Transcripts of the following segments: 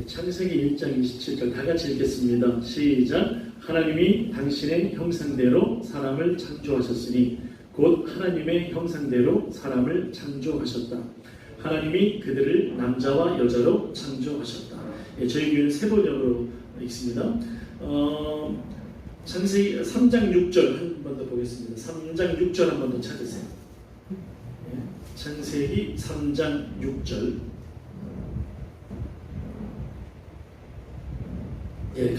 창세기 1장 27절 다 같이 읽겠습니다. 시작. 하나님이 당신의 형상대로 사람을 창조하셨으니 곧 하나님의 형상대로 사람을 창조하셨다. 하나님이 그들을 남자와 여자로 창조하셨다. 저희 교회는 세 번역으로 읽습니다. 창세기 3장 6절 한 번 더 보겠습니다. 3장 6절 한 번 더 찾으세요. 창세기 3장 6절.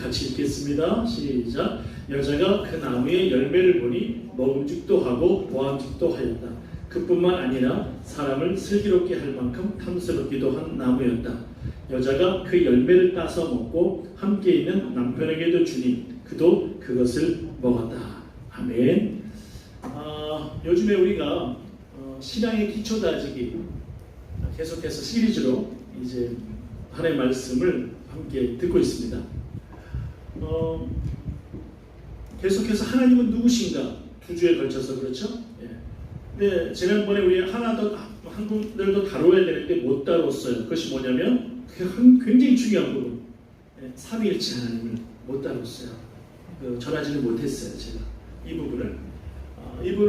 같이 읽겠습니다. 시작. 여자가 그 나무의 열매를 보니 먹음직도 하고 보암직도 하였다. 그뿐만 아니라 사람을 슬기롭게 할 만큼 탐스럽기도 한 나무였다. 여자가 그 열매를 따서 먹고 함께 있는 남편에게도 주니 그도 그것을 먹었다. 아멘. 요즘에 우리가 신앙의 기초 다지기 계속해서 시리즈로 이제 하나님의 말씀을 함께 듣고 있습니다. 계속해서 하나님은 누구신가 두 주에 걸쳐서 그렇죠? 네, 지난번에 우리 한 군데도 다뤄야 되는데 못 다뤘어요. 그것이 뭐냐면 굉장히 중요한 부분, 삼위일체 하나님을 못 다뤘어요. 전하지는 못했어요. 제가 이 부분을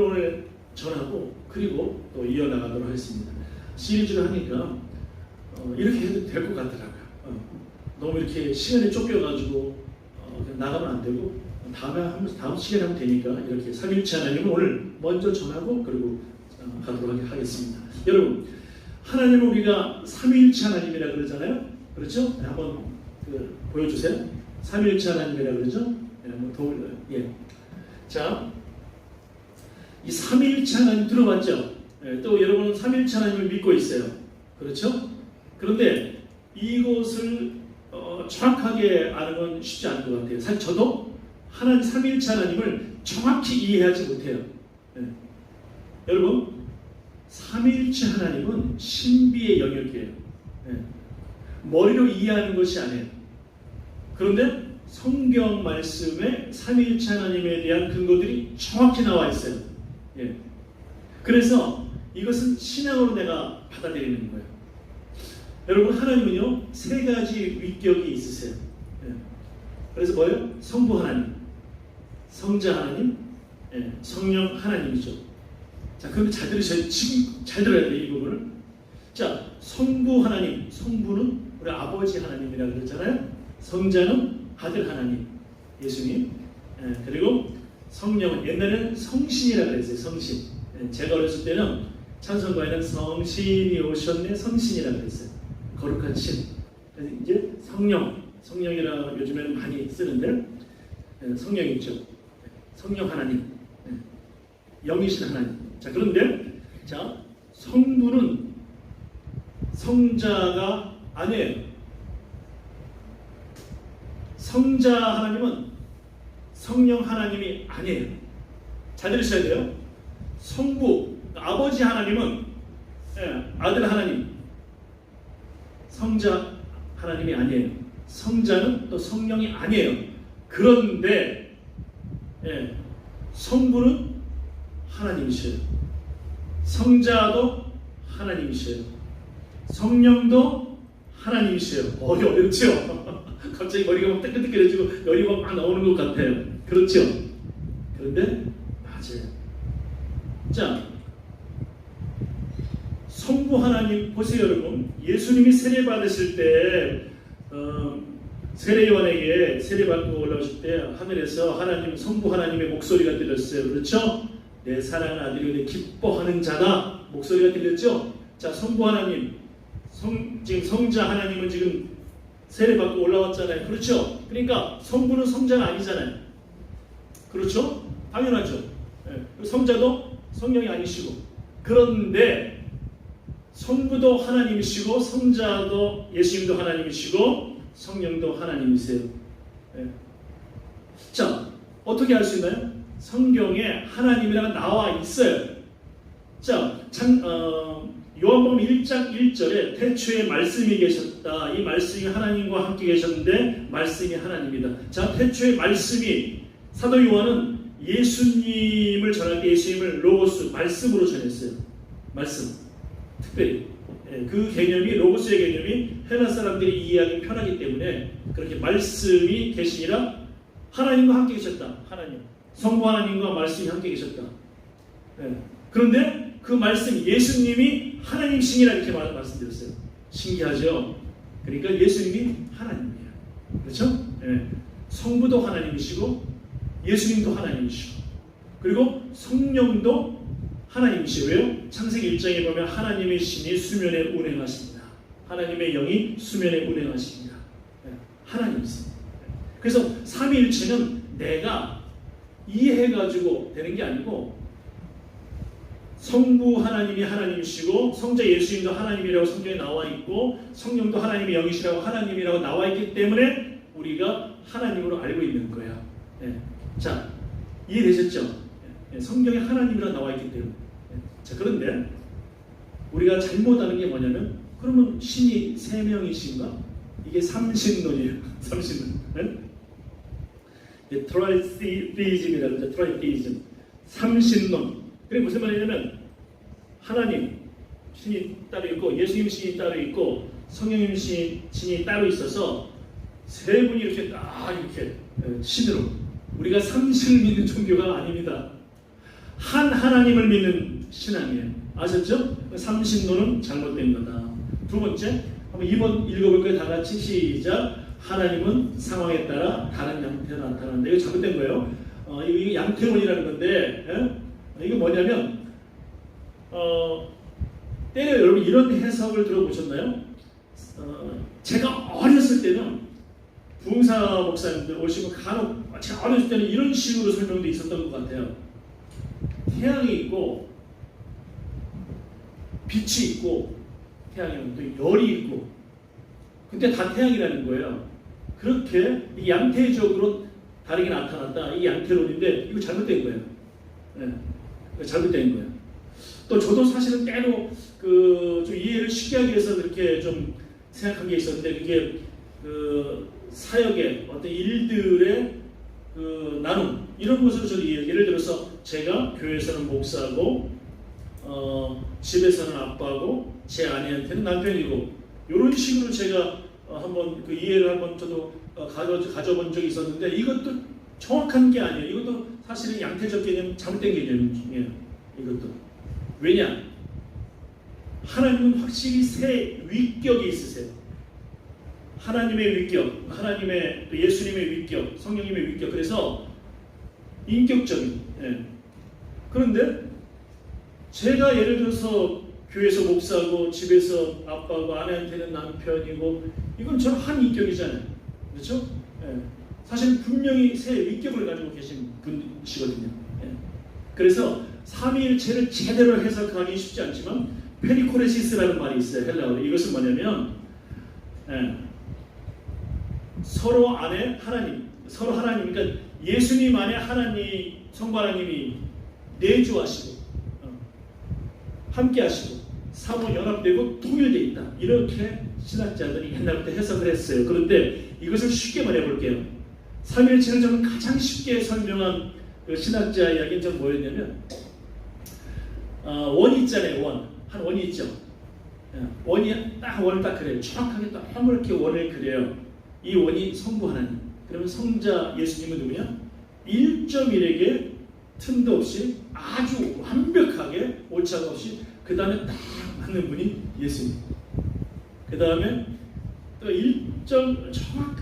오늘 전하고 그리고 또 이어나가도록 하겠습니다. 시리즈를 하니까 이렇게 해도 될 것 같더라고요. 너무 이렇게 시간에 쫓겨가지고 그냥 나가면 안 되고 다음 시간에 하면 되니까 이렇게 삼위일체 하나님을 오늘 먼저 전하고 그리고 가도록 하겠습니다. 여러분, 하나님은 우리가 삼위일체 하나님이라 그러잖아요. 그렇죠? 네, 한번 보여주세요. 삼위일체 하나님이라 그러죠? 네, 한번 더 올려요. 자, 이 삼위일체 하나님 들어봤죠? 네, 또 여러분은 삼위일체 하나님을 믿고 있어요. 그렇죠? 그런데 이것을 정확하게 아는 건 쉽지 않은 것 같아요. 사실 저도 하나님 삼위일체 하나님을 정확히 이해하지 못해요. 여러분, 삼위일체 하나님은 신비의 영역이에요. 머리로 이해하는 것이 아니에요. 그런데 성경 말씀에 삼위일체 하나님에 대한 근거들이 정확히 나와 있어요. 그래서 이것은 신앙으로 내가 받아들이는 거예요. 여러분, 하나님은요 세 가지 위격이 있으세요. 그래서 뭐예요? 성부 하나님, 성자 하나님, 성령 하나님이죠. 자, 그런데 잘 들으셔야, 지금 잘 들어야 돼요, 이 부분을. 자, 성부 하나님, 성부는 우리 아버지 하나님이라고 그랬잖아요. 성자는 아들 하나님, 예수님. 그리고 성령은 옛날에는 성신이라고 그랬어요. 성신. 제가 어렸을 때는 찬송가에는 성신이 오셨네, 성신이라고 그랬어요. 거룩한 신. 그래서 이제 성령이라 요즘에는 많이 쓰는데 성령 있죠. 성령 하나님, 영이신 하나님. 자, 그런데 성부는 성자가 아니에요. 성자 하나님은 성령 하나님이 아니에요. 잘 들으셔야 돼요. 성부, 아버지 하나님은 아들 하나님, 성자 하나님이 아니에요. 성자는 또 성령이 아니에요. 그런데 성부는 하나님이셔요. 성자도 하나님이셔요. 성령도 하나님이셔요. 어렵죠? 갑자기 머리가 막 뜨끈뜨끈해지고 열이 막 나오는 것 같아요. 그렇죠? 그런데 맞아요. 자, 성부 하나님 보세요, 여러분. 예수님이 세례 받으실 때 세례요한에게 세례 받고 올라오실 때 하늘에서 하나님, 성부 하나님의 목소리가 들렸어요. 그렇죠? 내 사랑하는 아들이 내 기뻐하는 자다 목소리가 들렸죠? 자, 성부 하나님, 지금 성자 하나님은 지금 세례 받고 올라왔잖아요. 그렇죠? 그러니까 성부는 성자가 아니잖아요. 그렇죠? 당연하죠. 성자도 성령이 아니시고. 그런데 성부도 하나님이시고 성자도 예수님도 하나님이시고 성령도 하나님이세요. 자, 어떻게 알 수 있나요? 성경에 하나님이라고 나와 있어요. 자, 요한복음 1장 1절에 태초에 말씀이 계셨다. 이 말씀이 하나님과 함께 계셨는데 말씀이 하나님이다. 자, 태초에 말씀이, 사도 요한은 예수님을 전할 때 예수님을 로고스, 말씀으로 전했어요. 말씀. 특별히 그 개념이 로고스의 개념이 헬라 사람들이 이해하기 편하기 때문에 그렇게 말씀이 계시니라 하나님과 함께 계셨다. 하나님 성부 하나님과 말씀이 함께 계셨다. 그런데 그 말씀 예수님이 하나님이시니라 이렇게 말씀드렸어요. 신기하죠? 그러니까 예수님이 하나님이에요. 그렇죠? 성부도 하나님이시고 예수님도 하나님이시고 그리고 성령도 하나님이시고 왜요? 창세기 1장에 보면 하나님의 신이 수면에 운행하십니다. 하나님의 영이 수면에 운행하십니다. 하나님이십니다. 그래서 삼위일체는 내가 이해해가지고 되는 게 아니고 성부 하나님이 하나님이시고 성자 예수님도 하나님이라고 성경에 나와 있고 성령도 하나님의 영이시라고 하나님이라고 나와 있기 때문에 우리가 하나님으로 알고 있는 거야. 자, 이해되셨죠? 성경에 하나님이라고 나와 있기 때문에. 자, 그런데 우리가 잘못하는 게 뭐냐면 그러면 신이 세 명이신가? 이게 삼신론이에요. 삼신론. 트라이티즘이라고 하죠. 트라이티즘. 삼신론. 그게 무슨 말이냐면 하나님 신이 따로 있고 예수님 신이 따로 있고 성령님 신이 따로 있어서 세 분이 이렇게 딱 이렇게 신으로 우리가 삼신을 믿는 종교가 아닙니다. 한 하나님을 믿는 신앙이에요. 아셨죠? 삼신론은 잘못된 거다. 두 번째 한번 2번 읽어볼까요? 다 같이 시작. 하나님은 상황에 따라 다른 양태로 나타난다. 이거 잘못된 거예요. 이게 양태론이라는 건데 이게 뭐냐면 때려 여러분 이런 해석을 들어보셨나요? 제가 어렸을 때는 부흥사 목사님들 오시고 간혹 제가 어렸을 때는 이런 식으로 설명도 있었던 것 같아요. 태양이 있고 빛이 있고 태양에는 또 열이 있고 근데 다 태양이라는 거예요. 그렇게 양태적으로 다르게 나타났다. 이 양태론인데 이거 잘못된 거예요. 잘못된 거예요. 또 저도 사실은 때로 좀 이해를 쉽게 하기 위해서 그렇게 좀 생각한 게 있었는데 그게 사역의 어떤 일들의 나눔 이런 것으로 저도 예를 들어서 제가 교회에서는 목사고 집에서는 아빠고 제 아내한테는 남편이고 이런 식으로 제가 한번 이해를 한번 저도 가져본 적이 있었는데 이것도 정확한 게 아니에요. 이것도 사실은 양태적 개념 잘못된 개념이에요. 이것도 왜냐? 하나님은 확실히 세 위격이 있으세요. 하나님의 위격, 하나님의 또 예수님의 위격, 성령님의 위격. 그래서 인격적인. 그런데 제가 예를 들어서 교회에서 목사고 집에서 아빠고 아내한테는 남편이고 이건 저는 한 인격이잖아요. 그렇죠? 사실 분명히 세 위격을 가지고 계신 분이시거든요. 그래서 삼위일체를 제대로 해석하기 쉽지 않지만 페리코레시스라는 말이 있어요. 헬라어로. 이것은 뭐냐면 서로 안에 하나님, 서로 하나님, 그러니까 예수님 안에 하나님, 성부 하나님이 내주하시고 함께하시고 삼위 연합되고 통일되어 있다. 이렇게 신학자들이 옛날부터 해석을 했어요. 그런데 이것을 쉽게 말해볼게요. 삼위일체를 저는 가장 쉽게 설명한 신학자 이야기는 전 뭐였냐면 원이 있잖아요. 한 원이 있죠. 원이 원을 딱 그려요. 정확하게 딱 허물게 원을 그려요. 이 원이 성부 하나님. 그러면 성자 예수님은 누구냐? 1.1에게 틈도 없이 아주 완벽하게 오차가 없이 그 다음에 딱 맞는 분이 예수님. 그 다음에 또 1점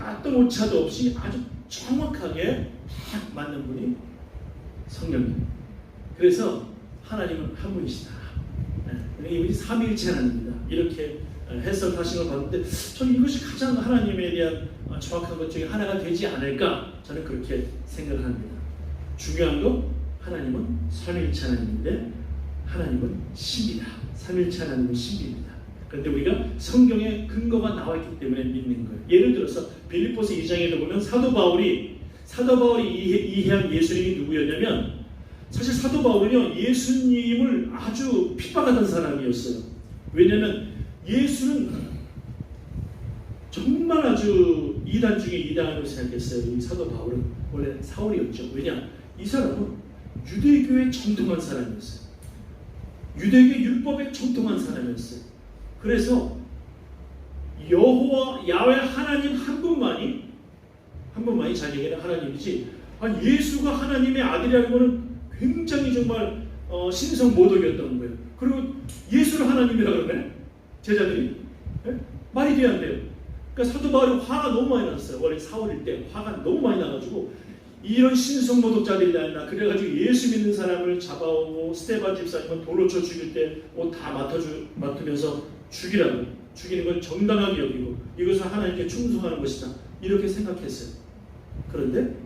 어떤 오차도 없이 아주 정확하게 딱 맞는 분이 성령님. 그래서 하나님은 한 분이시다. 이분이 삼위일체 하나님입니다. 이렇게 해석하신 걸 봤는데 저는 이것이 가장 하나님에 대한 정확한 것 중에 하나가 되지 않을까 저는 그렇게 생각을 합니다. 중요한 건 하나님은 삼위일체 하나님인데 하나님은 신이다. 삼위일체 하나님은 신입니다. 그런데 우리가 성경에 근거가 나와 있기 때문에 믿는 거예요. 예를 들어서 빌립보서 2장에도 보면 사도 바울이 이해한 예수님이 누구였냐면 사실 사도 바울은요 예수님을 아주 핍박하던 사람이었어요. 왜냐하면 예수는 정말 아주 이단 중에 이단으로 생각했어요. 이 사도 바울은 원래 사울이었죠. 왜냐? 이 사람은 유대교에 정통한 사람이었어요. 유대교 율법에 정통한 사람이었어요. 그래서 여호와 야훼 하나님 한 분만이 자기에게는 하나님이지, 예수가 하나님의 아들이라는 것은 굉장히 정말 신성모독이었던 거예요. 그리고 예수를 하나님이라 그러네 제자들이. 말이 돼야 안 돼요. 그러니까 사도 바울이 화가 너무 많이 났어요. 원래 사월일 때 화가 너무 많이 나가지고 이런 신성모독자들이 다 있나, 그래가지고 예수 믿는 사람을 잡아오고 스데반 집사님은 돌로 쳐 죽일 때 옷 다 맡으면서 죽이는 건 정당하게 여기고 이것은 하나님께 충성하는 것이다 이렇게 생각했어요. 그런데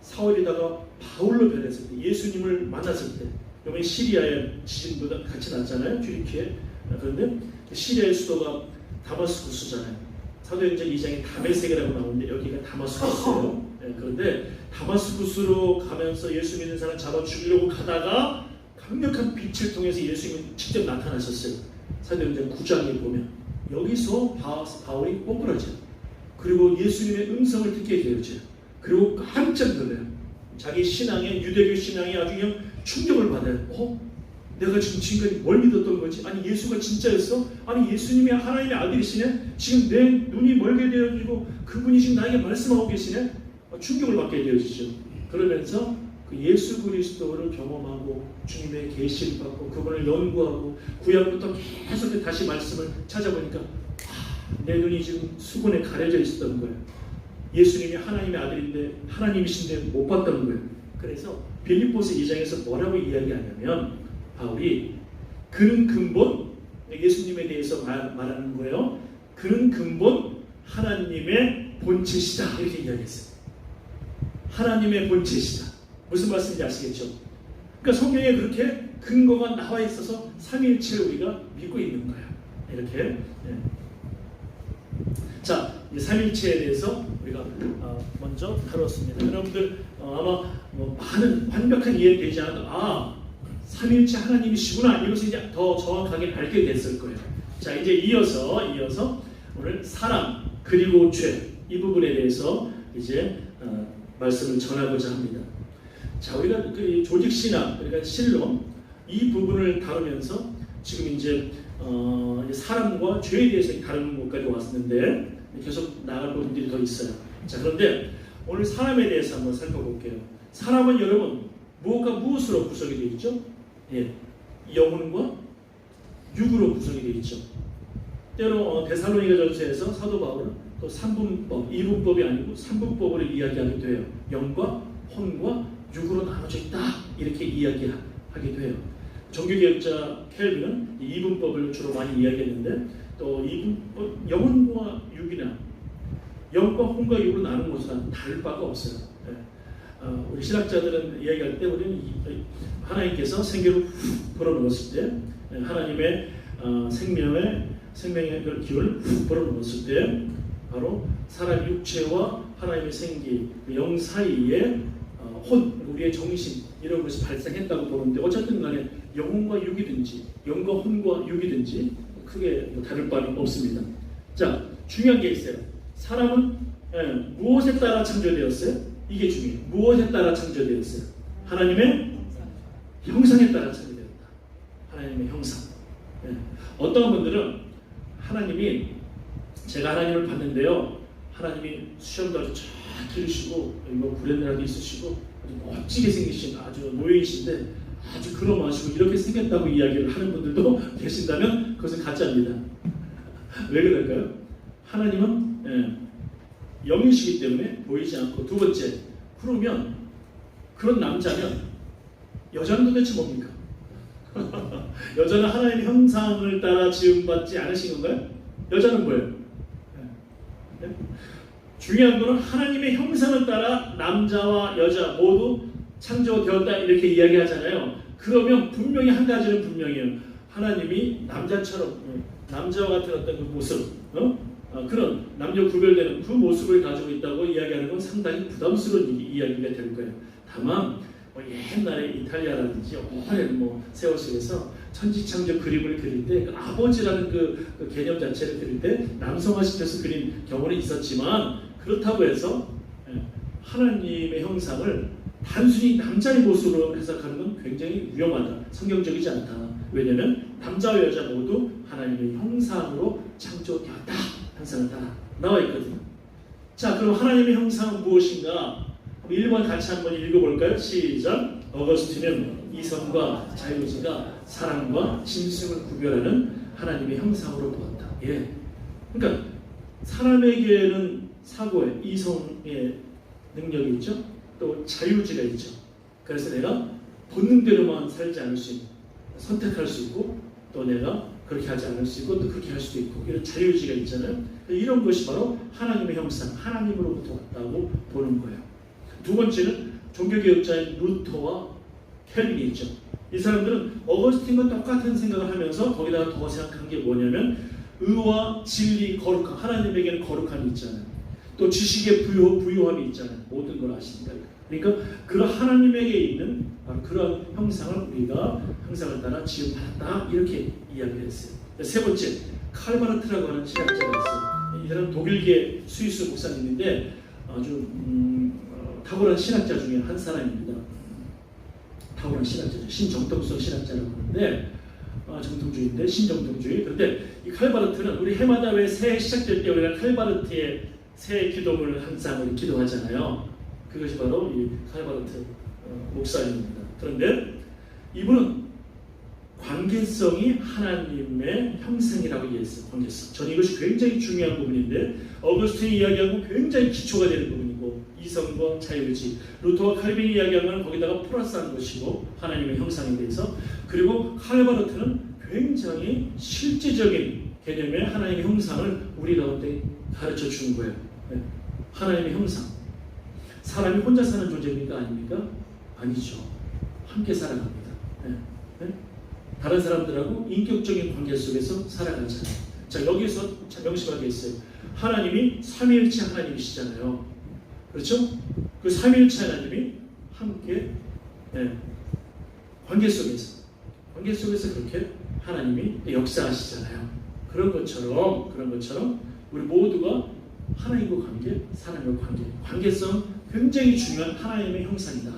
사울이다가 바울로 변했을 때, 예수님을 만났을 때, 이번에 시리아에 지진보다 같이 났잖아요, 튀르키예. 그런데 시리아의 수도가 다마스쿠스잖아요. 사도행전 2장에 다메섹이라고 나오는데 여기가 다마스쿠스예요. 그런데 다마스쿠스로 가면서 예수 믿는 사람 잡아 죽이려고 가다가 강력한 빛을 통해서 예수님이 직접 나타나셨어요. 사도행전 9장에 보면 여기서 바울이 꼬꾸라져요. 그리고 예수님의 음성을 듣게 되어져요. 그리고 깜짝 놀라요. 자기 신앙에, 유대교 신앙에 아주 그냥 충격을 받아요. 내가 지금까지 뭘 믿었던 거지? 아니 예수가 진짜였어? 아니 예수님이 하나님의 아들이시네? 지금 내 눈이 멀게 되어지고 그분이 지금 나에게 말씀하고 계시네? 충격을 받게 되어지죠. 그러면서 그 예수 그리스도를 경험하고 주님의 계시를 받고 그분을 연구하고 구약부터 계속 다시 말씀을 찾아보니까 내 눈이 지금 수건에 가려져 있었던 거예요. 예수님이 하나님의 아들인데 하나님이신데 못 봤던 거예요. 그래서 빌립보서 2장에서 뭐라고 이야기하냐면 바울이 그는 근본, 예수님에 대해서 말하는 거예요. 그는 근본 하나님의 본체시다 이렇게 이야기했어요. 하나님의 본체시다. 무슨 말씀인지 아시겠죠? 그러니까 성경에 그렇게 근거가 나와 있어서 삼위일체를 우리가 믿고 있는 거예요. 이렇게. 자, 삼위일체에 대해서 우리가 먼저 다뤘습니다. 여러분들 아마 많은 완벽한 이해 되지 않아도 삼위일체 하나님이시구나 이것을 이제 더 정확하게 알게 됐을 거예요. 자, 이제 이어서 오늘 사랑 그리고 죄 이 부분에 대해서 이제 말씀을 전하고자 합니다. 자, 우리가 그 조직 신학, 그러니까 신론 이 부분을 다루면서 지금 이제 사람과 죄에 대해서 다루는 것까지 왔는데 계속 나갈 부분들이 더 있어요. 자, 그런데 오늘 사람에 대해서 한번 살펴볼게요. 사람은 여러분 무엇으로 구성이 되어 있죠? 영혼과 육으로 구성이 되어 있죠. 때로 데살로니가전서에서 사도 바울은 또 3분법, 2분법이 아니고 3분법으로 이야기하기도 해요. 영과 혼과 육으로 나눠져 있다 이렇게 이야기하기도 해요. 종교개혁자 켈빈은 2분법을 주로 많이 이야기했는데 또 2분법, 영혼과 육이나 영과 혼과 육으로 나누는 것은 다를 바가 없어요. 우리 신학자들은 이야기할 때 우리는 하나님께서 생기를 훅 불어넣었을 때 하나님의 생명의 기운을 훅 불어넣었을 때 바로 사람 육체와 하나님의 생기, 영 사이에 우리의 정신 이런 것이 발생했다고 보는데 어쨌든 간에 영혼과 육이든지 영과 혼과 육이든지 크게 다를 바는 없습니다. 자, 중요한 게 있어요. 사람은 무엇에 따라 창조되었어요? 이게 중요해요. 무엇에 따라 창조되었어요? 하나님의 형상에 따라 창조되었다. 하나님의 형상. 어떤 분들은 제가 하나님을 봤는데요. 하나님이 수염도 아주 쫙 기르시고 구레나라도 있으시고 아주 멋지게 생기신 아주 노예이신데 아주 근엄하시고 이렇게 생겼다고 이야기를 하는 분들도 계신다면 그것은 가짜입니다. 왜 그럴까요? 하나님은 영이시기 때문에 보이지 않고, 두 번째, 그러면 그런 남자면 여자는 도대체 뭡니까? 여자는 하나님의 형상을 따라 지음받지 않으신 건가요? 여자는 뭐예요? 중요한 것은 하나님의 형상을 따라 남자와 여자 모두 창조되었다 이렇게 이야기하잖아요. 그러면 분명히 한 가지는 분명해요. 하나님이 남자처럼 남자와 같은 어떤 그 모습, 그런 남녀 구별되는 그 모습을 가지고 있다고 이야기하는 건 상당히 부담스러운 이야기가 될 거예요. 다만 옛날에 이탈리아라든지 오랜 세월 속에서 천지창조 그림을 그릴 때 그 아버지라는 그 개념 자체를 그릴 때 남성화시켜서 그린 경우는 있었지만, 그렇다고 해서 하나님의 형상을 단순히 남자의 모습으로 해석하는 건 굉장히 위험하다. 성경적이지 않다. 왜냐하면 남자와 여자 모두 하나님의 형상으로 창조되었다. 형상을 따라 나와 있거든요. 자, 그럼 하나님의 형상은 무엇인가? 1번 같이 한번 읽어볼까요? 시작. 어거스틴은 이성과 자유지가 사랑과 짐승을 구별하는 하나님의 형상으로 보았다. 예. 그러니까 사람에게는 사고의 이성의 능력이 있죠. 또 자유지가 있죠. 그래서 내가 본능대로만 살지 않을 수 있고 선택할 수 있고 또 내가 그렇게 하지 않을 수 있고 또 그렇게 할 수도 있고 이런 자유지가 있잖아요. 이런 것이 바로 하나님의 형상, 하나님으로부터 왔다고 보는 거예요. 두 번째는 종교개혁자인 루터와 켈빈이 있죠. 이 사람들은 어거스틴과 똑같은 생각을 하면서 거기다가 더 생각한 게 뭐냐면 의와 진리, 거룩함, 하나님에게는 거룩함이 있잖아요. 또 지식의 부요함이 있잖아요. 모든 걸 아시니까. 그러니까 그런 하나님에게 있는 바로 그런 형상을 우리가 형상을 따라 지음받았다 이렇게 이야기를 했어요. 세 번째, 칼바르트라고 하는 신학자가 있어요. 이 사람은 독일계 스위스 목사님인데 아주 탁월한 신학자 중에 한 사람입니다. 탁월한 신학자죠. 신정통성 신학자라고 하는데 정통주의인데 신정통주의. 그런데 이 칼바르트는 우리 해마다 왜 새해 시작될 때 우리가 칼바르트의 새해 기도문을 항상 우리 기도하잖아요. 그것이 바로 이 칼바르트 목사입니다. 그런데 이분은 관계성이 하나님의 형상이라고 이해했어요. 관계성. 저는 이것이 굉장히 중요한 부분인데 어거스틴이 이야기하고 굉장히 기초가 되는 부분이고 이성과 자유의지, 루터와 칼빈이 이야기하면 거기다가 플러스한 것이고 하나님의 형상에 대해서 그리고 칼바르트는 굉장히 실제적인 개념의 하나님의 형상을 우리 가운데 가르쳐 주는 거예요. 네. 하나님의 형상. 사람이 혼자 사는 존재입니까? 아닙니까? 아니죠. 함께 살아갑니다. 네. 네? 다른 사람들하고 인격적인 관계 속에서 살아가잖아요. 자, 여기서 명심하게 있어요. 하나님이 삼위일체 하나님이시잖아요. 그렇죠? 그 삼위일체 하나님이 함께 관계 속에서 그렇게 하나님이 역사하시잖아요. 그런 것처럼 우리 모두가 하나님과 관계, 사람과 관계, 관계성 굉장히 중요한 하나님의 형상이다.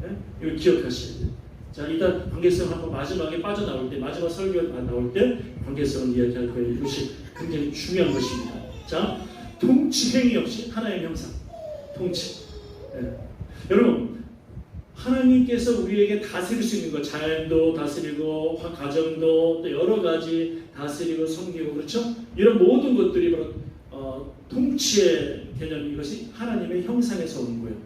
네? 이걸 기억하셔야 돼요. 자, 이따 관계성 한번 마지막에 빠져나올 때, 마지막 설교가 나올 때 관계성을 이야기할 거예요. 이것이 굉장히 중요한 것입니다. 자, 통치 행위 없이 하나님의 형상, 통치. 네. 여러분, 하나님께서 우리에게 다스릴 수 있는 것, 자연도 다스리고, 가정도 또 여러 가지 다스리고 섬기고 그렇죠? 이런 모든 것들이 바로 통치의 개념, 이것이 하나님의 형상에서 오는 거예요.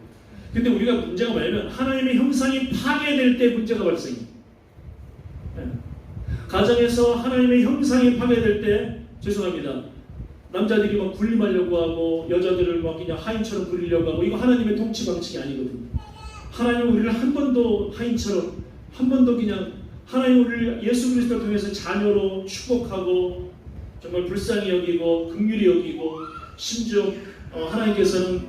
근데 우리가 문제가 뭐냐면 하나님의 형상이 파괴될 때 문제가 발생해요. 네. 가정에서 하나님의 형상이 파괴될 때 죄송합니다. 남자들이 막 군림하려고 하고 여자들을 막 그냥 하인처럼 부리려고 하고 이거 하나님의 통치 방식이 아니거든요. 하나님은 우리를 한 번도 하인처럼 한 번도 그냥 하나님 우리를 예수 그리스도를 통해서 자녀로 축복하고 정말 불쌍히 여기고 긍휼히 여기고 심지어 하나님께서는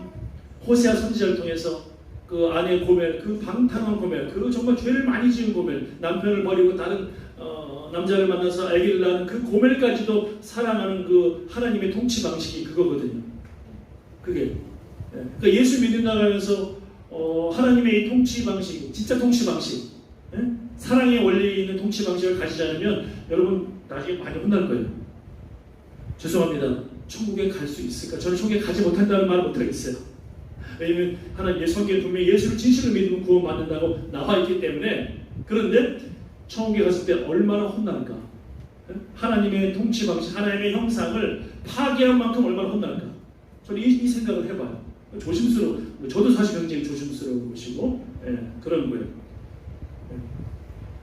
호세아 선지자를 통해서 그 아내의 고멜, 그 방탕한 고멜, 그 정말 죄를 많이 지은 고멜, 남편을 버리고 다른 남자를 만나서 아기를 낳은 그 고멜까지도 사랑하는 그 하나님의 통치 방식이 그거거든요. 그게 그러니까 예수 믿음 나가면서 하나님의 이 통치 방식, 진짜 통치 방식, 사랑의 원리 있는 통치 방식을 가지지 않으면 여러분 나중에 많이 혼날 거예요. 죄송합니다. 천국에 갈 수 있을까? 저는 천국에 가지 못한다는 말을 못하겠어요. 왜냐면 하나님 성경에 분명히 예수를 진실로 믿으면 구원받는다고 나와 있기 때문에. 그런데 천국에 갔을 때 얼마나 혼날까? 하나님의 통치 방식, 하나님의 형상을 파괴한 만큼 얼마나 혼날까? 저는 이 생각을 해봐요. 조심스러워. 저도 사실 굉장히 조심스러운 것이고 그런 거예요.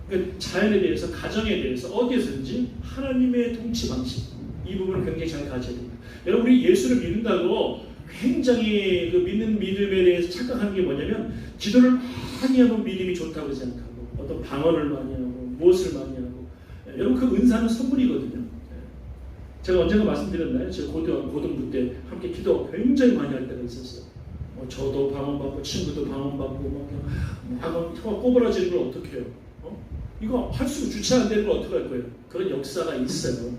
그러니까 자연에 대해서, 가정에 대해서 어디에서든지 하나님의 통치 방식, 이 부분을 굉장히 잘 가져야 됩니다. 여러분, 우리 예수를 믿는다고 굉장히 그 믿는 믿음에 대해서 착각하는 게 뭐냐면 기도를 많이 하면 믿음이 좋다고 생각하고 어떤 방언을 많이 하고 무엇을 많이 하고 여러분 그 은사는 선물이거든요. 제가 언젠가 말씀드렸나요? 제가 고등부 때 함께 기도 굉장히 많이 할 때가 있었어요. 저도 방언받고 친구도 방언받고 막 혀가 꼬부라지는 걸 어떻게 해요? 이거 할수록 주체 안 되는 걸 어떻게 할 거예요? 그런 역사가 있어요.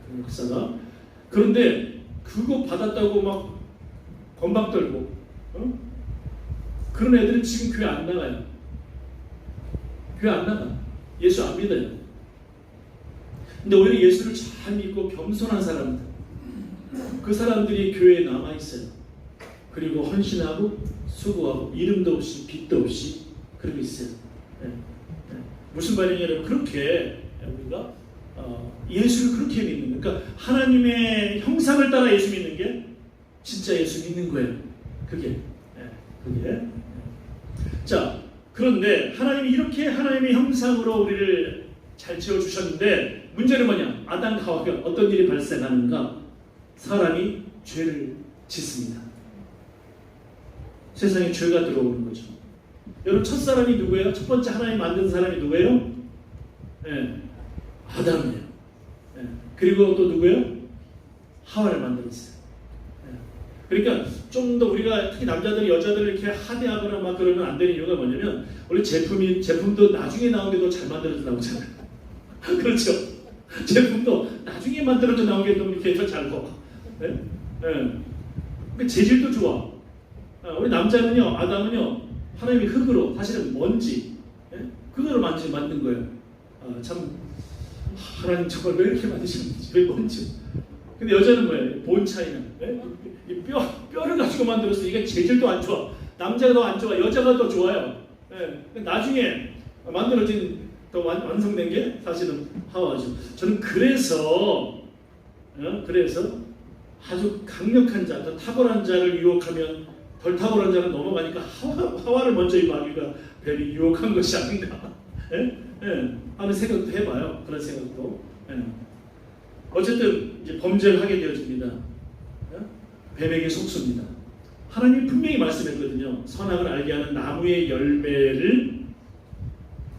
그런 역사가. 그런데 그거 받았다고 막 건방 떨고 그런 애들은 지금 교회 안 나가요. 교회 안 나가. 예수 안 믿어요. 근데 오히려 예수를 잘 믿고 겸손한 사람들, 그 사람들이 교회에 남아 있어요. 그리고 헌신하고 수고하고 이름도 없이 빚도 없이 그러고 있어요. 네. 네. 무슨 말이냐면 그렇게 우리가 예수를 그렇게 믿는 거예요. 그러니까 하나님의 형상을 따라 예수 믿는 게 진짜 예수 믿는 거예요. 그게. 자, 그런데 하나님이 이렇게 하나님의 형상으로 우리를 잘 지어주셨는데 문제는 뭐냐? 아담과 하와가 어떤 일이 발생하는가? 사람이 죄를 짓습니다. 세상에 죄가 들어오는 거죠. 여러분, 첫 사람이 누구예요? 첫 번째 하나님 만든 사람이 누구예요? 아담이에요. 그리고 또 누구예요? 하와를 만들었어요. 그러니까 좀 더 우리가 특히 남자들, 여자들 이렇게 하대하거나 막 그러면 안 되는 이유가 뭐냐면 원래 제품도 나중에 나온 게 더 잘 만들어져 나오잖아요. 그렇죠? 제품도 나중에 만들어져 나온 게 더 이렇게 더 잘 나와. 그 재질도 좋아. 우리 남자는요, 아담은요, 하나님이 흙으로, 사실은 먼지, 그거로 만든 거예요. 참 하나님 정말 왜 이렇게 만드셨는지, 왜 먼지? 근데 여자는 뭐예요? 본차이나 뼈를 가지고 만들었어. 이게 재질도 안 좋아. 남자가 더 안 좋아. 여자가 더 좋아요. 나중에 만들어진 더 완성된 게 사실은 하와죠. 저는 그래서 아주 강력한 자, 더 탁월한 자를 유혹하면 덜 탁월한 자는 넘어가니까 하와를 먼저 이 마귀가 뱀이 유혹한 것이 아닌가 하는 생각도 해봐요. 그런 생각도. 어쨌든 이제 범죄를 하게 되어집니다. 뱀에게 속습니다. 하나님이 분명히 말씀했거든요. 선악을 알게 하는 나무의 열매를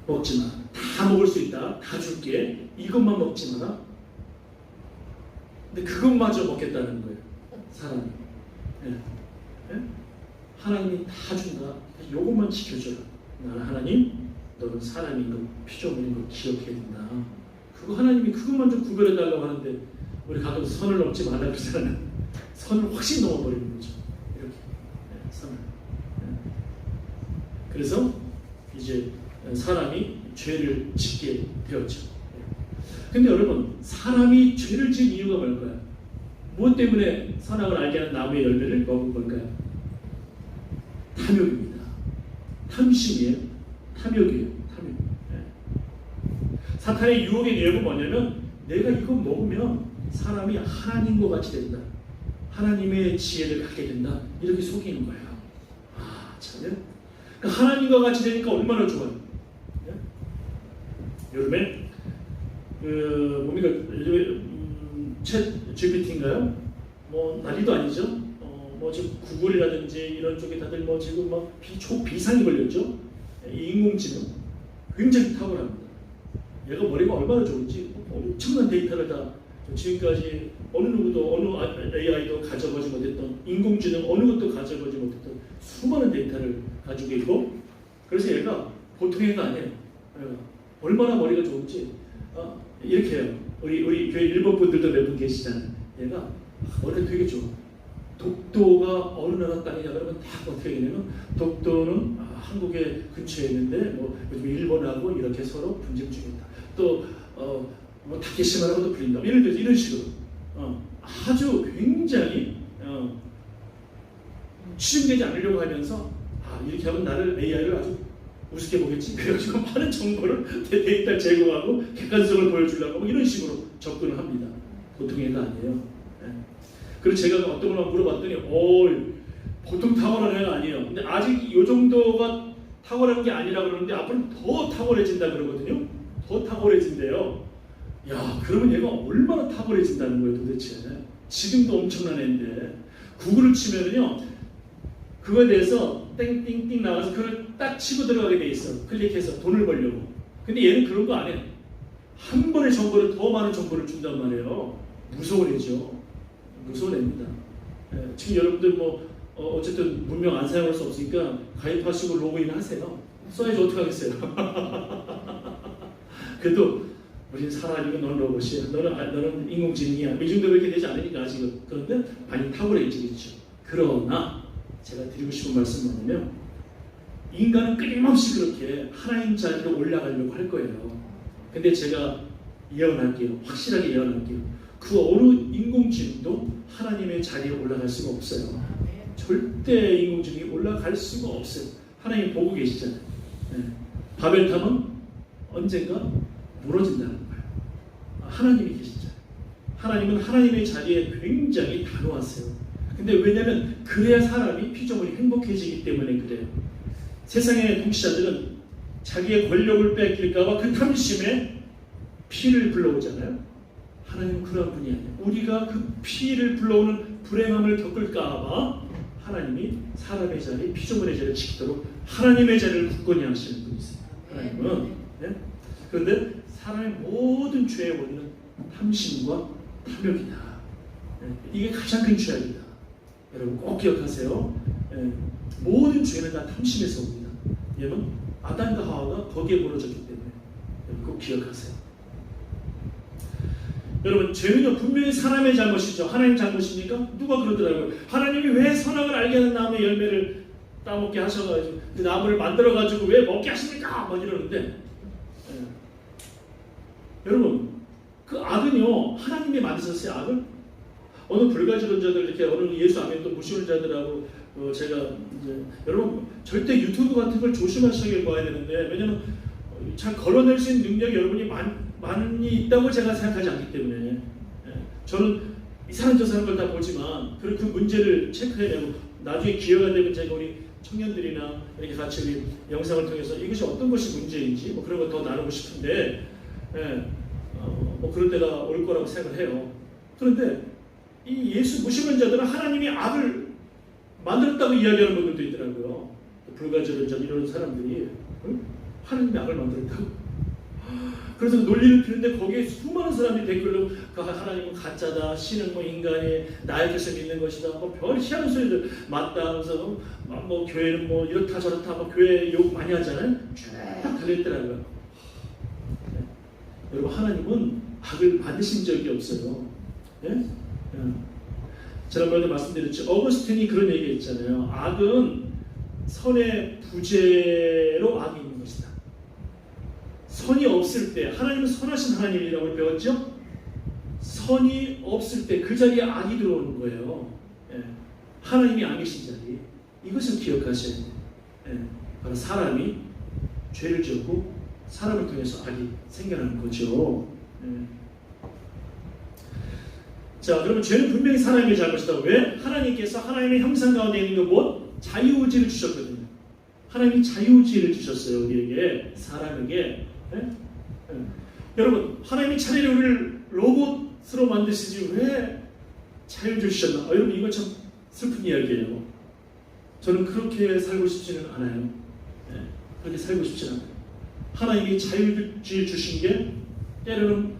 먹지 마. 다 먹을 수 있다. 다 줄게. 이것만 먹지 마라. 근데 그것마저 먹겠다는 거예요. 사람이. 하나님이 다 준다. 이것만 지켜줘라. 나는 하나님, 너는 사람인 거, 피조물인 거 기억해야 된다. 그거 하나님이 그것만 좀 구별해달라고 하는데 우리 가끔 선을 넘지 말라 그러잖아요. 선을 확실히 넘어버리는 거죠. 이렇게 선을. 그래서 이제 사람이 죄를 짓게 되었죠. 근데 여러분, 사람이 죄를 지은 이유가 뭘까요? 무엇 때문에 선악을 알게 하는 나무의 열매를 먹은 걸까요? 탐욕입니다. 탐심이에요. 탐욕이에요. 탐욕. 사탄의 유혹의 내용은 뭐냐면 내가 이거 먹으면 사람이 하나님과 같이 된다. 하나님의 지혜를 갖게 된다. 이렇게 속이는 거예요. 참요. 그러니까 하나님과 같이 되니까 얼마나 좋아요. 요즘에 뭡니까? 요즘에 챗 GPT인가요? 뭐 난리도 아니죠. 뭐 지금 구글이라든지 이런 쪽에 다들 뭐 지금 막 초비상이 걸렸죠. 인공지능 굉장히 탁월합니다. 얘가 머리가 얼마나 좋은지 엄청난 데이터를 다 지금까지 어느 누구도 어느 AI도 가져보지 못했던 인공지능 어느 것도 가져보지 못했던 수많은 데이터를 가지고 있고 그래서 얘가 보통 애가 아니에요. 얼마나 머리가 좋은지 이렇게 해요. 우리 교회 일본 분들도 몇 분 계시잖아요. 얘가 머리가 되게 좋아. 독도가 어느 나라 땅이냐 그러면 다 어떻게 되냐면 독도는 한국의 근처에 있는데 뭐 요즘 일본하고 이렇게 서로 분쟁 중이다. 또 뭐 다케시마라고도 불린다. 예를 들어서 이런 식으로 아주 굉장히 추진되지 않으려고 하면서 이렇게 하면 나를 AI를 아주 우습게 보겠지. 그래가지고 많은 정보를 데이터를 제공하고 객관성을 보여주려고 뭐 이런 식으로 접근을 합니다. 보통 애가 아니에요. 그래서 제가 어떤 걸 물어봤더니 보통 탁월한 애가 아니에요. 근데 아직 이 정도가 탁월한 게 아니라 그러는데 앞으로 더 탁월해진다 그러거든요. 더 탁월해진대요. 야, 그러면 얘가 얼마나 탁월해진다는 거예요 도대체. 지금도 엄청난 애인데 구글을 치면은요 그거에 대해서 땡띵띵 나와서 그걸 딱 치고 들어가게 돼 있어. 클릭해서 돈을 벌려고. 근데 얘는 그런 거 안 해. 한 번에 정보를 더 많은 정보를 준단 말이에요. 무서운 애죠. 무서운 애입니다. 지금 여러분들 뭐 어쨌든 문명 안 사용할 수 없으니까 가입하시고 로그인 하세요. 써야지 어떻게 하겠어요. 그래도 우리는 사람이고 너는 로봇이야. 너는 인공지능이야. 이 정도밖에 되지 않으니까 아직은. 그런데 많이 탁월해지겠죠. 그러나 제가 드리고 싶은 말씀은 뭐냐면 인간은 끊임없이 그렇게 하나님 자리로 올라가려고 할 거예요. 근데 제가 예언할게요. 확실하게 예언할게요. 그 어느 인공지능도 하나님의 자리에 올라갈 수가 없어요. 절대 인공지능이 올라갈 수가 없어요. 하나님 보고 계시잖아요. 네. 바벨탑은 언젠가 무너진다는 거예요. 하나님이 계시잖아요. 하나님은 하나님의 자리에 굉장히 단호하세요. 근데 왜냐하면 그래야 사람이 피조물이 행복해지기 때문에 그래요. 세상의 통치자들은 자기의 권력을 뺏길까봐 그 탐심에 피를 불러오잖아요. 하나님은 그런 분이 아니에요. 우리가 그 피를 불러오는 불행함을 겪을까봐 하나님이 사람의 자리, 피조물의 자리를 지키도록 하나님의 자리를 굳건히 하시는 분이세요. 하나님은. 네? 그런데 사람의 모든 죄의 원인은 탐심과 탐욕이다. 네? 이게 가장 큰 죄악이다. 여러분 꼭 기억하세요. 네? 모든 죄는 다 탐심에서 옵니다. 여러분 아담과 하와가 거기에 무너졌기 때문에 여러분 꼭 기억하세요. 여러분 죄는요 분명히 사람의 잘못이죠. 하나님 잘못입니까? 누가 그러더라고요. 하나님이 왜 선악을 알게 하는 나무의 열매를 따먹게 하셔가지고 그 나무를 만들어가지고 왜 먹게 하십니까? 막 이러는데 여러분 그 악은요 하나님이 만드셨어요. 악을 어느 불가지론자들 이렇게 어느 예수 안 믿는 무시하는 자들하고 제가 이제 여러분 절대 유튜브 같은 걸 조심하시길 봐야 되는데 왜냐면 잘 걸어낼 수 있는 능력이 여러분이 많이 있다고 제가 생각하지 않기 때문에 저는 이 사람 저 사람 걸 다 보지만 그 문제를 체크해내고 나중에 기회가 되면 제가 우리 청년들이나 이렇게 같이 우리 영상을 통해서 이것이 어떤 것이 문제인지 뭐 그런 거 더 나누고 싶은데 뭐 그럴 때가 올 거라고 생각을 해요. 그런데 이 예수 무시하는 자들은 하나님이 악을 만들었다고 이야기하는 분들도 있더라고요. 불가지론자 이런 사람들이 하나님이 악을 만들었다고. 그래서 논리를 피는데 거기에 수많은 사람들이 댓글로 그 하나님은 가짜다, 신은 뭐 인간의 나에게서 믿는 것이다, 뭐 별 희한한 소리들 맞다 하면서 뭐 교회는 뭐 이렇다 저렇다 뭐 교회 욕 많이 하잖아요. 쫙 달려있더라고요. 네. 여러분 하나님은 악을 만드신 적이 없어요. 네? 지난번에도 말씀드렸죠. 어거스틴이 그런 얘기 했잖아요. 악은 선의 부재로 악이 있는 것이다. 선이 없을 때 하나님은 선하신 하나님이라고 배웠죠. 선이 없을 때 그 자리에 악이 들어오는 거예요. 하나님이 안 계신 자리. 이것을 기억하셔야 돼요. 바로 사람이 죄를 지었고 사람을 통해서 악이 생겨나는 거죠. 자, 그러면 죄는 분명히 사람의 잘못이다. 왜? 하나님께서 하나님의 형상 가운데 있는 것 자유의지를 주셨거든요. 하나님이 자유의지를 주셨어요. 우리에게, 사람에게. 여러분, 하나님이 차라리 우리를 로봇으로 만드시지 왜 자유를 주셨나? 여러분, 이거 참 슬픈 이야기예요. 저는 그렇게 살고 싶지는 않아요. 그렇게 살고 싶지는 않아요. 하나님이 자유의지 주신 게 때로는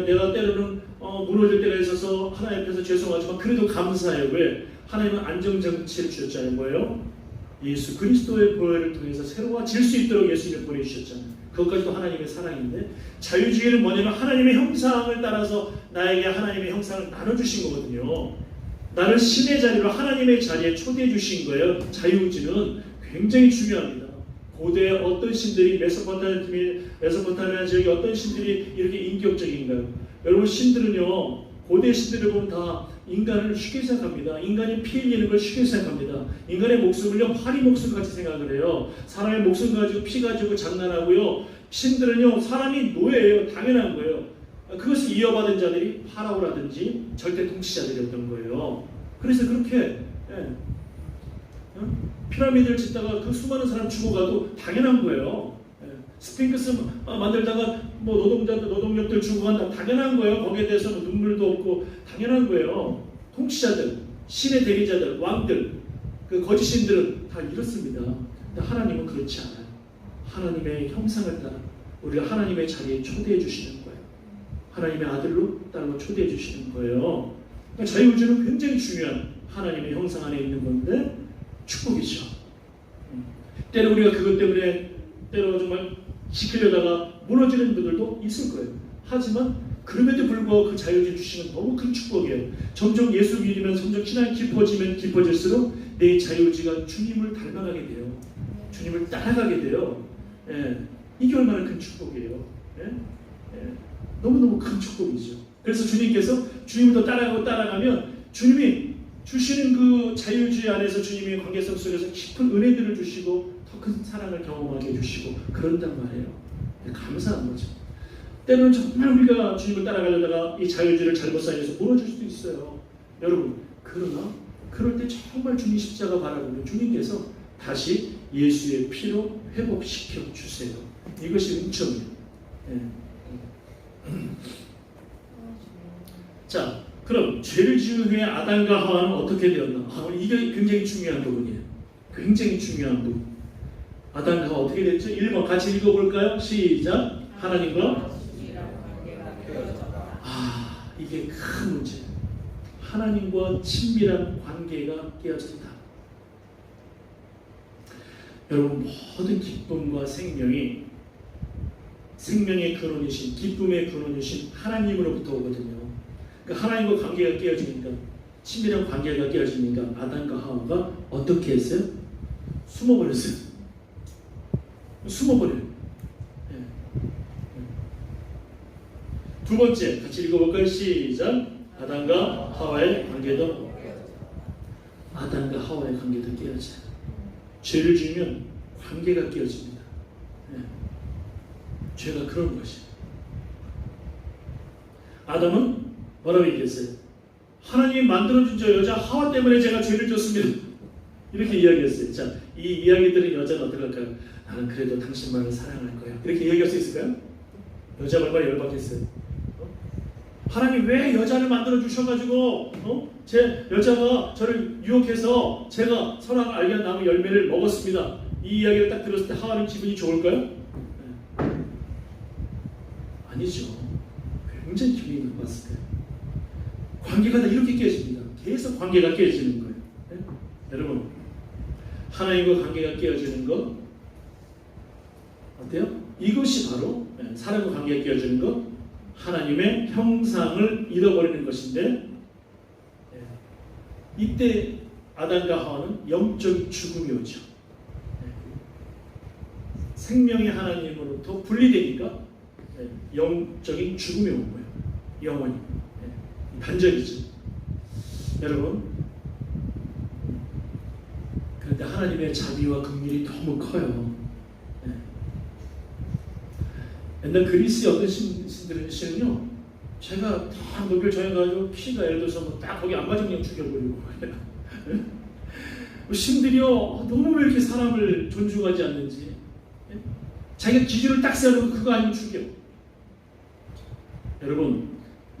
내가 때로는 무너질 때가 있어서 하나님 앞에서 죄송하지만 그래도 감사해요. 왜? 하나님은 안정장치를 주셨잖아요. 뭐예요? 예수 그리스도의 보혈을 통해서 새로워질 수 있도록 예수님을 보내주셨잖아요. 그것까지도 하나님의 사랑인데 자유주의는 뭐냐면 하나님의 형상을 따라서 나에게 하나님의 형상을 나눠주신 거거든요. 나를 신의 자리로 하나님의 자리에 초대해 주신 거예요. 자유주의는 굉장히 중요합니다. 고대 어떤 신들이 메소포타미아 지역에 어떤 신들이 이렇게 인격적인가요? 여러분 신들은요 고대 신들을 보면 다 인간을 쉽게 생각합니다. 인간이 피 흘리는 걸 쉽게 생각합니다. 인간의 목숨을요 파리 목숨 같이 생각을 해요. 사람의 목숨 가지고 피 가지고 장난하고요. 신들은요 사람이 노예예요. 당연한 거예요. 그것을 이어받은 자들이 파라오라든지 절대 통치자들이었던 거예요. 그래서 그렇게 피라미드를 짓다가 그 수많은 사람 죽어가도 당연한 거예요. 스핑크스 만들다가 뭐 노동력들 죽어간다 당연한 거예요. 거기에 대해서 뭐 눈물도 없고 당연한 거예요. 통치자들, 신의 대리자들, 왕들, 그 거짓 신들은 다 이렇습니다. 근데 하나님은 그렇지 않아요. 하나님의 형상을 따라 우리가 하나님의 자리에 초대해 주시는 거예요. 하나님의 아들로 따로 초대해 주시는 거예요. 그러니까 자유의지는 굉장히 중요한 하나님의 형상 안에 있는 건데 축복이죠. 때로 우리가 그것 때문에 때로 정말 지키려다가 무너지는 분들도 있을 거예요. 하지만 그럼에도 불구하고 그 자유를 주시는 너무 큰 축복이에요. 점점 예수 믿으면 점점 신앙이 깊어지면 깊어질수록 내 자유의지가 주님을 닮아가게 돼요. 주님을 따라가게 돼요. 이게 얼마나 큰 축복이에요. 너무너무 큰 축복이죠. 그래서 주님께서 주님을 더 따라가면 주님이 주시는 그 자유주의 안에서 주님의 관계성 속에서 깊은 은혜들을 주시고 더 큰 사랑을 경험하게 해주시고 그런단 말이에요. 감사한 거죠. 때로는 정말 우리가 주님을 따라가려다가 이 자유주의를 잘못 사용해서 무너질 수도 있어요. 여러분, 그러나 그럴 때 정말 주님 십자가 바라보면 주님께서 다시 예수의 피로 회복시켜 주세요. 이것이 은총이에요. 자, 그럼 죄를 지은 후에 아담과 하와는 어떻게 되었나? 이게 굉장히 중요한 부분이에요. 굉장히 중요한 부분. 아담과 하와 어떻게 됐죠? 1번 같이 읽어볼까요? 시작. 하나님과 이게 큰 문제예요. 하나님과 친밀한 관계가 깨어진다. 여러분, 모든 기쁨과 생명의 근원이신, 기쁨의 근원이신 하나님으로부터 오거든요. 그러니까 하나님과 관계가 깨어지니까, 친밀한 관계가 깨어지니까 아담과 하와가 어떻게 했어요? 숨어버렸어요. 숨어버려요. 두 번째, 같이 읽어볼까요? 시작. 아담과 하와의 관계도 깨어져요. 죄를 지으면 관계가 깨어집니다. 죄가 그런 것이에요. 아담은 뭐라고 얘기했어요? 하나님이 만들어준 저 여자 하와 때문에 제가 죄를 졌습니다. 이렇게 이야기했어요. 자, 이 이야기 들은 여자는 어떻게 할까요? 나는 그래도 당신만을 사랑할 거야. 이렇게 이야기할 수 있을까요? 여자가 얼마나 열받겠어요. 하나님 왜 여자를 만들어 주셔가지고 제 여자가 저를 유혹해서 제가 선악을 알게 한 나무 열매를 먹었습니다. 이 이야기를 딱 들었을 때 하와는 기분이 좋을까요? 아니죠. 굉장히 기분이 나빴을 거예요. 관계가 다 이렇게 깨집니다. 계속 관계가 깨지는 거예요. 여러분, 하나님과 관계가 깨어지는 것 어때요? 이것이 바로 사람과 관계가 깨어지는 것, 하나님의 형상을 잃어버리는 것인데, 이때 아담과 하와는 영적인 죽음이 오죠. 생명의 하나님으로부터 분리되니까 영적인 죽음이 온 거예요. 영원히 반전이죠. 여러분, 그런데 하나님의 자비와 긍휼이 너무 커요. 옛날 그리스의 어떤 신들은요, 제가 다 높이를 정해가지고 키가 예를 들어서 딱 거기 안 맞으면 그냥 죽여버리고 신들이요, 너무 왜 이렇게 사람을 존중하지 않는지, 자기가 기준을 딱 세워놓고 그거 아니면 죽여. 여러분,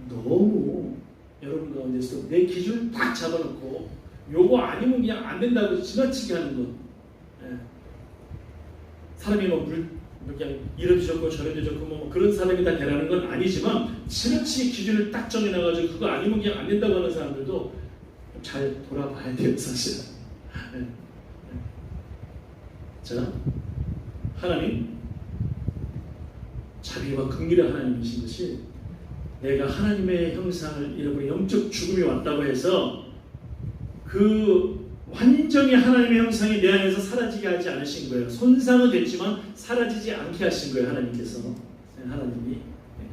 너무 여러분 가운데서 내 기준을 딱 잡아놓고 요거 아니면 그냥 안 된다고 지나치게 하는 것. 사람이 뭐 그냥 이래도 좋고 저래도 좋고 뭐 그런 사람이 다 되라는 건 아니지만, 지나치게 기준을 딱 정해놔가지고 그거 아니면 그냥 안 된다고 하는 사람들도 잘 돌아봐야 돼요, 사실. 자, 하나님 자비와 긍휼의 하나님이신 것이, 내가 하나님의 형상을 잃어버린 영적 죽음이 왔다고 해서 그 완전히 하나님의 형상이 내 안에서 사라지게 하지 않으신 거예요. 손상은 됐지만 사라지지 않게 하신 거예요, 하나님께서.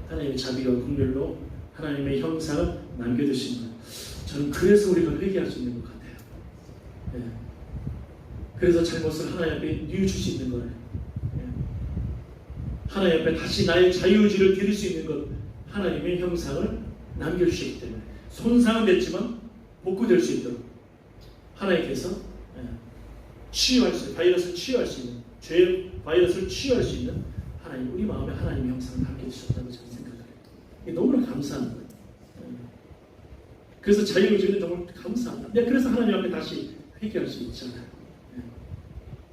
하나님의 자비와 긍휼로 하나님의 형상을 남겨두신 거예요. 저는 그래서 우리가 회개할 수 있는 것 같아요. 그래서 잘못을 하나님 앞에 뉘우칠 수 있는 거예요. 하나님 앞에 다시 나의 자유의지를 드릴 수 있는 것, 하나님의 형상을 남겨주시기 때문에. 손상은 됐지만 복구될 수 있도록 하나님께서 치유할 수 있는, 바이러스를 치유할 수 있는, 죄의 바이러스를 치유할 수 있는 하나님, 우리 마음에 하나님의 형상을 남겨주셨다고 저는 생각해요. 이게 너무나 감사한 거예요. 그래서 자유의지는 정말 감사합니다. 그래서 하나님 앞에 다시 회개할 수 있잖아요.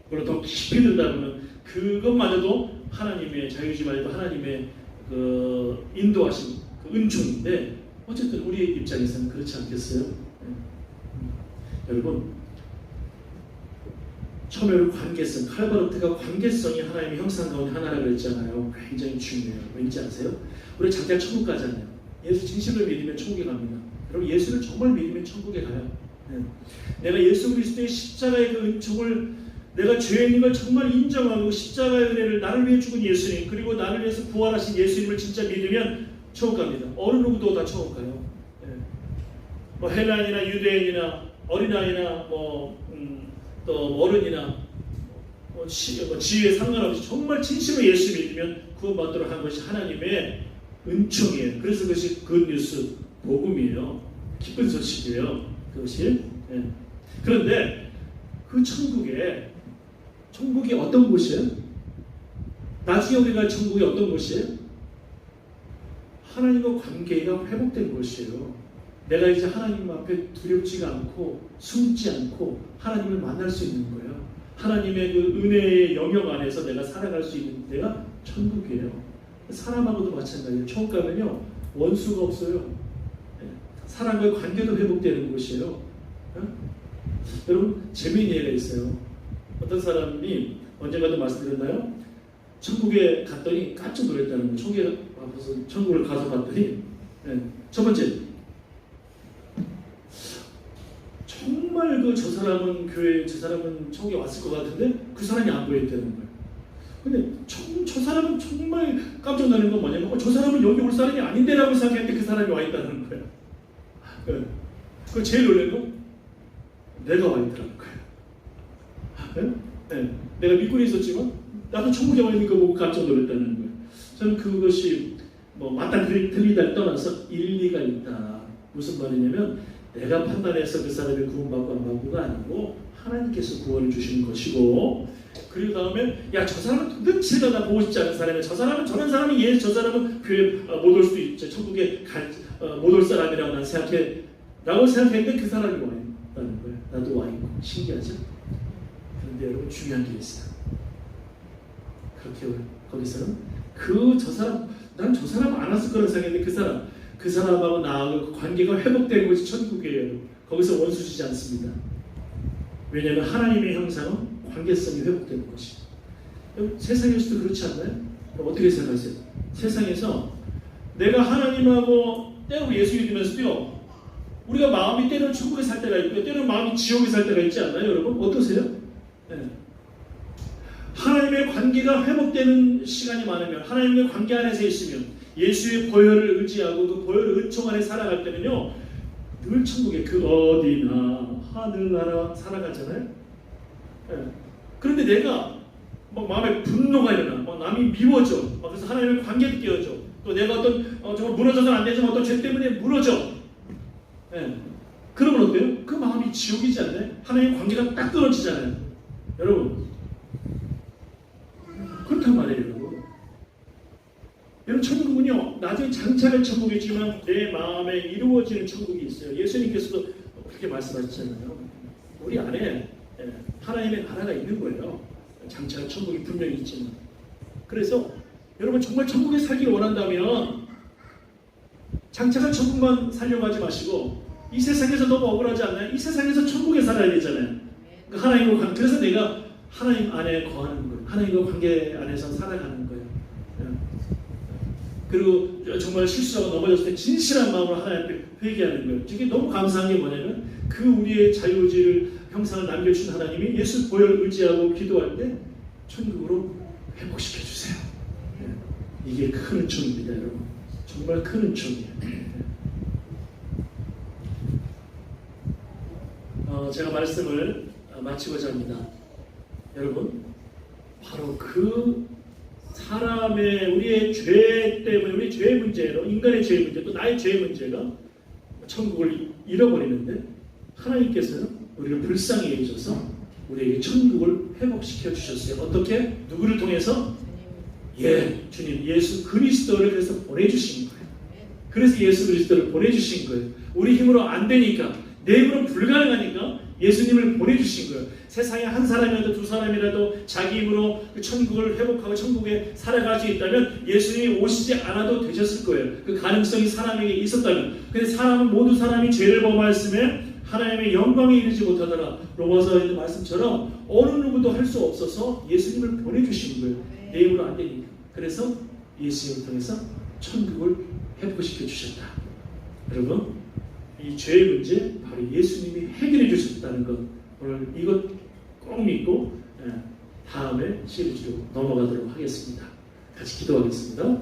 물론 더 깊이 들다보면 그것마저도 하나님의 자유의지마저도 하나님의 그 인도하신 그 은총인데, 어쨌든 우리의 입장에서는 그렇지 않겠어요? 여러분, 처음에 관계성, 칼바르트가 관계성이 하나님의 형상 가운데 하나라고 그랬잖아요. 굉장히 중요해요. 왠지 아세요? 우리 장자 천국 가잖아요. 예수 진실로 믿으면 천국에 갑니다. 여러분, 예수를 정말 믿으면 천국에 가요. 내가 예수 그리스도의 십자가의 그 은총을, 내가 죄인인 걸 정말 인정하고 십자가의 은혜를 나를 위해 죽은 예수님, 그리고 나를 위해서 부활하신 예수님을 진짜 믿으면 천국 갑니다. 어느 누구도 다 천국 가요. 예. 뭐 헬라인이나 유대인이나 어린아이나 또 어른이나 지위에 상관없이 정말 진심으로 예수 믿으면 구원받도록 한 것이 하나님의 은총이에요. 그래서 그것이 굿뉴스, 복음이에요. 기쁜 소식이에요. 그것이. 예. 그런데 그 천국이 어떤 곳이에요? 나중에 우리가 천국이 어떤 곳이에요? 하나님과 관계가 회복된 곳이에요. 내가 이제 하나님 앞에 두렵지가 않고 숨지 않고 하나님을 만날 수 있는 거예요. 하나님의 그 은혜의 영역 안에서 내가 살아갈 수 있는 데가 천국이에요. 사람하고도 마찬가지예요. 천국 가면요 원수가 없어요. 사람과의 관계도 회복되는 곳이에요. 여러분 재미있는 예가 있어요. 어떤 사람이 언젠가도 말씀드렸나요? 천국에 갔더니 깜짝 놀랐다는 거예요. 천국을 가서 봤더니 첫 번째 정말 저 사람은 교회 저 사람은 천국에 왔을 것 같은데 그 사람이 안 보였다는 거예요. 근데 저 사람은 정말 깜짝 놀란 건 뭐냐면 저 사람은 여기 올 사람이 아닌데라고 생각했는데 그 사람이 와 있다는 거예요. 그 제일 놀란 건 내가 와 있더라는 거예요. 내가 믿고는 있었지만 나도 천국에 와 있는 거 보고 깜짝 놀랐다는 거예요. 저는 그것이 맞다 틀리다를 떠나서 일리가 있다. 무슨 말이냐면 내가 판단해서 그 사람이 구원받고 안 받고가 아니고 하나님께서 구원을 주시는 것이고, 그리고 다음에 야 저 사람은 도대체 나 보고 싶지 않은 사람이야. 저 사람은 저런 사람이 저 사람은 교회 못 올 수도 있죠. 천국에 못 올 사람이라고 난 생각해 라고 생각했는데 그 사람이 와 있다는 거예요. 나도 와 있고. 신기하죠? 그런데 여러분 중요한 게 있어요. 그렇게 거기서는 난 저 사람 안 왔을 거라고 생각했는데 그 사람하고 나하고 관계가 회복된 곳이 천국이에요. 거기서 원수 주지 않습니다. 왜냐하면 하나님의 형상은 관계성이 회복되는 것이. 세상에서도 그렇지 않나요? 어떻게 생각하세요? 세상에서 내가 하나님하고 때로 예수 믿으면서도요, 우리가 마음이 때로는 천국에 살 때가 있고요, 때로는 마음이 지옥에 살 때가 있지 않나요? 여러분 어떠세요? 네. 하나님의 관계가 회복되는 시간이 많으면, 하나님의 관계 안에서 있으면, 예수의 보혈을 의지하고 그 보혈 은총 안에 살아갈 때는요, 늘 천국에 그 어디나 하늘나라 살아가잖아요. 네. 그런데 내가 막 마음에 분노가 일어나, 막 남이 미워져, 막 그래서 하나님의 관계도 깨어져, 또 내가 정말 무너져서는 안 되지만 어떤 죄 때문에 무너져. 네. 그러면 어때요? 그 마음이 지옥이지 않나요? 하나님의 관계가 딱 끊어지잖아요. 여러분 그렇단 말이에요. 여러분 천국은요 나중에 장차는 천국이지만 내 마음에 이루어지는 천국이 있어요. 예수님께서도 그렇게 말씀하셨잖아요. 우리 안에 하나님의 나라가 있는 거예요. 장차 천국이 분명히 있지만. 그래서 여러분 정말 천국에 살기를 원한다면 장차가 천국만 살려고 하지 마시고, 이 세상에서 너무 억울하지 않나요? 이 세상에서 천국에 살아야 되잖아요. 그러니까 하나님과 관계, 그래서 내가 하나님 안에 거하는 거예요. 하나님과 관계 안에서 살아가는 거예요. 그리고 정말 실수하고 넘어졌을 때 진실한 마음으로 하나님 앞에 회개하는 거예요. 이게 너무 감사한 게 뭐냐면 그 우리의 자유의지를 형상을 남겨주신 하나님이 예수 보혈 의지하고 기도할 때 천국으로 회복시켜 주세요. 이게 큰 은총입니다, 여러분. 정말 큰 은총이에요. 제가 말씀을 마치고자 합니다. 여러분, 바로 그 사람의 우리의 죄 때문에, 우리 죄의 문제로, 인간의 죄의 문제, 또 나의 죄의 문제가 천국을 잃어버리는데 하나님께서는 우리를 불쌍히 여기셔서 우리에게 천국을 회복시켜 주셨어요. 어떻게? 누구를 통해서? 주님 예수 그리스도를 그래서 보내주신 거예요. 그래서 예수 그리스도를 보내주신 거예요. 우리 힘으로 안 되니까, 내 힘으로 불가능하니까 예수님을 보내주신 거예요. 세상에 한 사람이라도 두 사람이라도 자기 힘으로 그 천국을 회복하고 천국에 살아갈 수 있다면 예수님이 오시지 않아도 되셨을 거예요. 그 가능성이 사람에게 있었다면. 근데 모두 사람이 죄를 범하였으면 하나님의 영광에 이르지 못하더라. 로마서에 있는 말씀처럼 어느 누구도 할 수 없어서 예수님을 보내주신 거예요. 내 힘으로 안 되니까. 그래서 예수님을 통해서 천국을 회복시켜 주셨다. 여러분, 이 죄의 문제 바로 예수님이 해결해 주셨다는 것, 오늘 이것 꼭 믿고 다음에 시리즈로 넘어가도록 하겠습니다. 같이 기도하겠습니다.